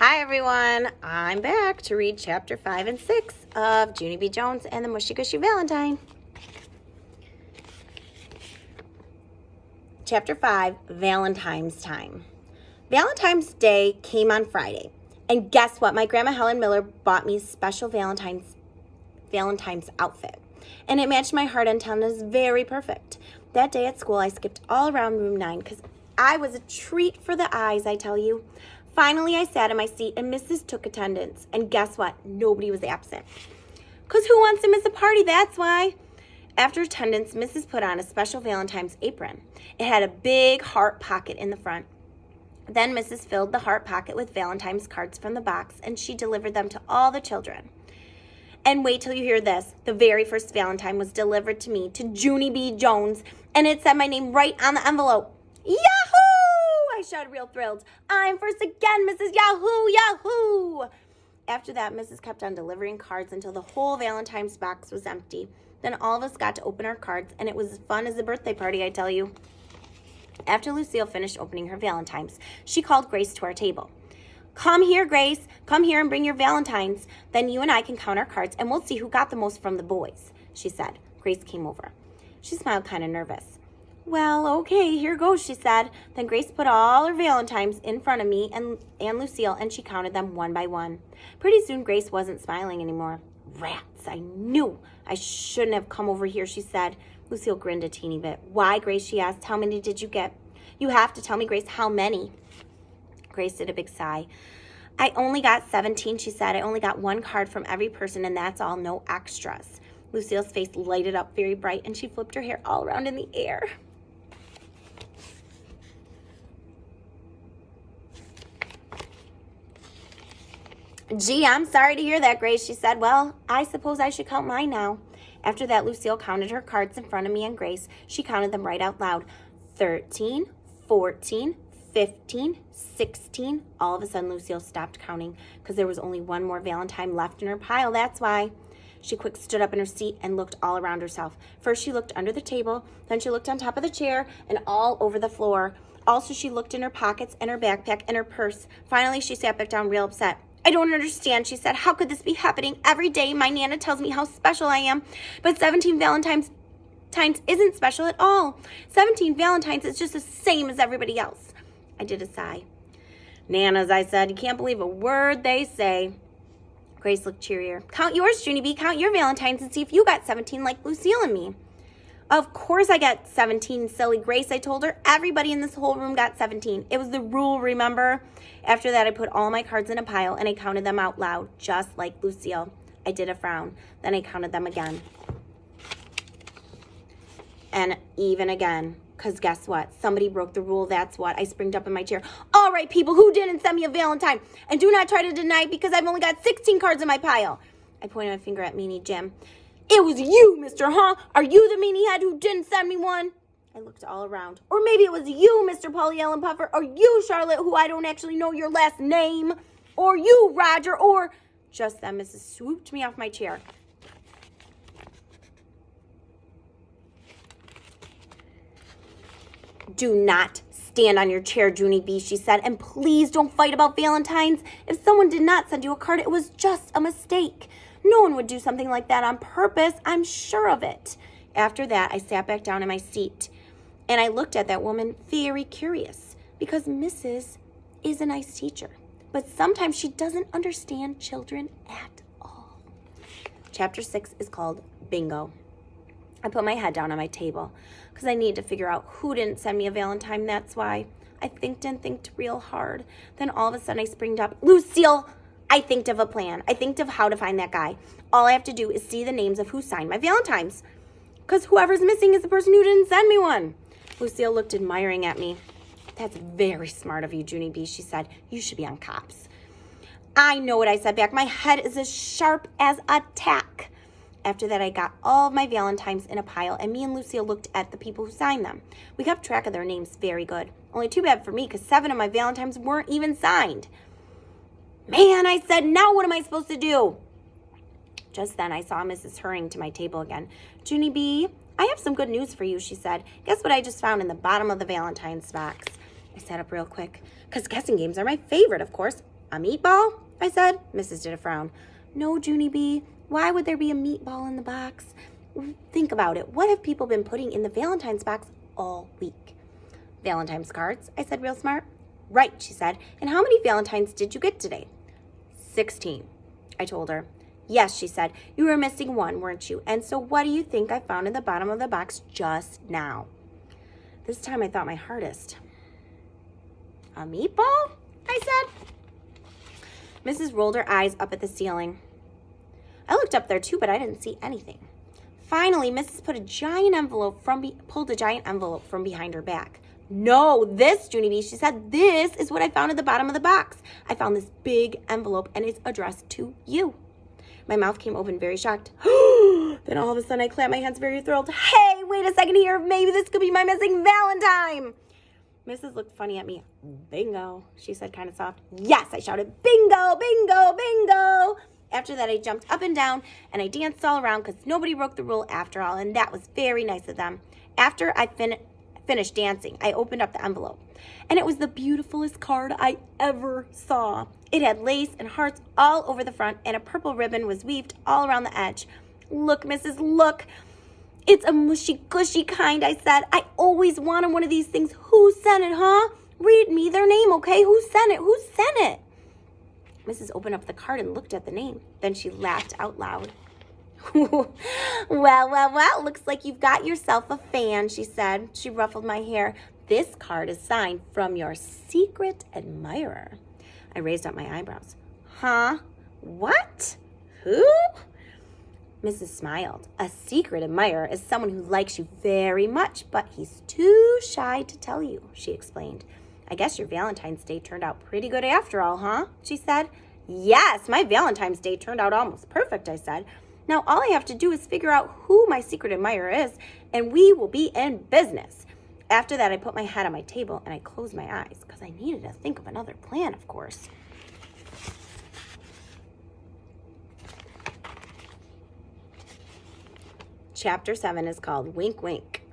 Hi everyone, I'm back to read chapter 5 and 6 of Junie B. Jones and the Mushy Gushy Valentine. Chapter 5, Valentine's Time. Valentine's Day came on Friday, and guess what? My grandma Helen Miller bought me a special Valentine's outfit, and it matched my heart antennas very perfect. That day at school, I skipped all around room 9 because I was a treat for the eyes, I tell you. Finally, I sat in my seat and Mrs. took attendance. And guess what? Nobody was absent. Because who wants to miss a party? That's why. After attendance, Mrs. put on a special Valentine's apron. It had a big heart pocket in the front. Then Mrs. filled the heart pocket with Valentine's cards from the box and she delivered them to all the children. And wait till you hear this. The very first Valentine was delivered to me, to Junie B. Jones, and it said my name right on the envelope. Yahoo! I shouted, real thrilled. I'm first again, Mrs. Yahoo! Yahoo! After that, Mrs. kept on delivering cards until the whole Valentine's box was empty. Then all of us got to open our cards, and it was as fun as a birthday party, I tell you. After Lucille finished opening her Valentines, she called Grace to our table. Come here, Grace. Come here and bring your Valentines. Then you and I can count our cards, and we'll see who got the most from the boys, she said. Grace came over. She smiled kind of nervous. Well, okay, here goes, she said. Then Grace put all her Valentines in front of me and Lucille, and she counted them one by one. Pretty soon, Grace wasn't smiling anymore. Rats, I knew I shouldn't have come over here, she said. Lucille grinned a teeny bit. Why, Grace, she asked. How many did you get? You have to tell me, Grace, how many? Grace did a big sigh. I only got 17, she said. I only got one card from every person, and that's all, no extras. Lucille's face lighted up very bright, and she flipped her hair all around in the air. Gee, I'm sorry to hear that, Grace, she said. Well, I suppose I should count mine now. After that, Lucille counted her cards in front of me and Grace. She counted them right out loud. 13, 14, 15, 16. All of a sudden, Lucille stopped counting because there was only one more Valentine left in her pile. That's why. She quick stood up in her seat and looked all around herself. First, she looked under the table. Then she looked on top of the chair and all over the floor. Also, she looked in her pockets and her backpack and her purse. Finally, she sat back down real upset. I don't understand, she said. How could this be happening every day? My Nana tells me how special I am, but 17 Valentines isn't special at all. 17 Valentines is just the same as everybody else. I did a sigh. Nanas, I said, you can't believe a word they say. Grace looked cheerier. Count yours, Junie B. Count your Valentines and see if you got 17 like Lucille and me. Of course I got 17, silly Grace, I told her. Everybody in this whole room got 17. It was the rule, remember? After that, I put all my cards in a pile and I counted them out loud, just like Lucille. I did a frown. Then I counted them again. And even again. Because guess what? Somebody broke the rule, that's what. I springed up in my chair. All right, people, who didn't send me a Valentine? And do not try to deny it because I've only got 16 cards in my pile. I pointed my finger at Meanie Jim. It was you, mister, huh? Are you the meanie head who didn't send me one? I looked all around. Or maybe it was you, Mr. Polly Ellen Puffer, or you, Charlotte, who I don't actually know your last name, or you, Roger, or... Just then, Mrs. swooped me off my chair. Do not stand on your chair, Junie B., she said, and please don't fight about Valentines. If someone did not send you a card, it was just a mistake. No one would do something like that on purpose. I'm sure of it. After that, I sat back down in my seat, and I looked at that woman very curious because Mrs. is a nice teacher, but sometimes she doesn't understand children at all. Chapter 6 is called Bingo. I put my head down on my table because I needed to figure out who didn't send me a Valentine. That's why I thinked real hard. Then all of a sudden I springed up. Lucille! I thinked of a plan. I thinked of how to find that guy. All I have to do is see the names of who signed my Valentines. Because whoever's missing is the person who didn't send me one. Lucille looked admiring at me. That's very smart of you, Junie B., she said. You should be on cops. I know what I said back. My head is as sharp as a tack. After that, I got all of my Valentines in a pile, and me and Lucille looked at the people who signed them. We kept track of their names very good. Only too bad for me, because 7 of my Valentines weren't even signed. Man, I said, now what am I supposed to do? Just then, I saw Mrs. hurrying to my table again. Junie B., I have some good news for you, she said. Guess what I just found in the bottom of the Valentine's box? I sat up real quick, because guessing games are my favorite, of course. A meatball? I said. Mrs. did a frown. No, Junie B. Why would there be a meatball in the box? Think about it. What have people been putting in the Valentine's box all week? Valentine's cards, I said real smart. Right, she said. And how many Valentines did you get today? 16, I told her. Yes, she said. You were missing one, weren't you? And so what do you think I found in the bottom of the box just now? This time I thought my hardest. A meatball? I said. Mrs. rolled her eyes up at the ceiling. I looked up there too, but I didn't see anything. Finally, Mrs. pulled a giant envelope from behind her back. No, this, Junie B, she said, this is what I found at the bottom of the box. I found this big envelope and it's addressed to you. My mouth came open, very shocked. Then all of a sudden I clapped my hands, very thrilled. Hey, wait a second here. Maybe this could be my missing Valentine. Mrs. looked funny at me. Bingo, she said kind of soft. Yes, I shouted, bingo, bingo, bingo. After that, I jumped up and down and I danced all around because nobody broke the rule after all, and that was very nice of them. After I finished dancing, I opened up the envelope, and it was the beautifulest card I ever saw. It had lace and hearts all over the front, and a purple ribbon was weaved all around the edge. Look, Mrs., look. It's a mushy, gushy kind, I said. I always wanted one of these things. Who sent it, huh? Read me their name, okay? Who sent it? Who sent it? Mrs. opened up the card and looked at the name. Then she laughed out loud. Well, looks like you've got yourself a fan, she said. She ruffled my hair. This card is signed from your secret admirer. I raised up my eyebrows. Huh? What? Who? Mrs. smiled. A secret admirer is someone who likes you very much, but he's too shy to tell you, she explained. I guess your Valentine's Day turned out pretty good after all, huh? She said. Yes, my Valentine's Day turned out almost perfect, I said. Now all I have to do is figure out who my secret admirer is, and we will be in business. After that, I put my head on my table and I closed my eyes because I needed to think of another plan, of course. Chapter 7 is called Wink Wink.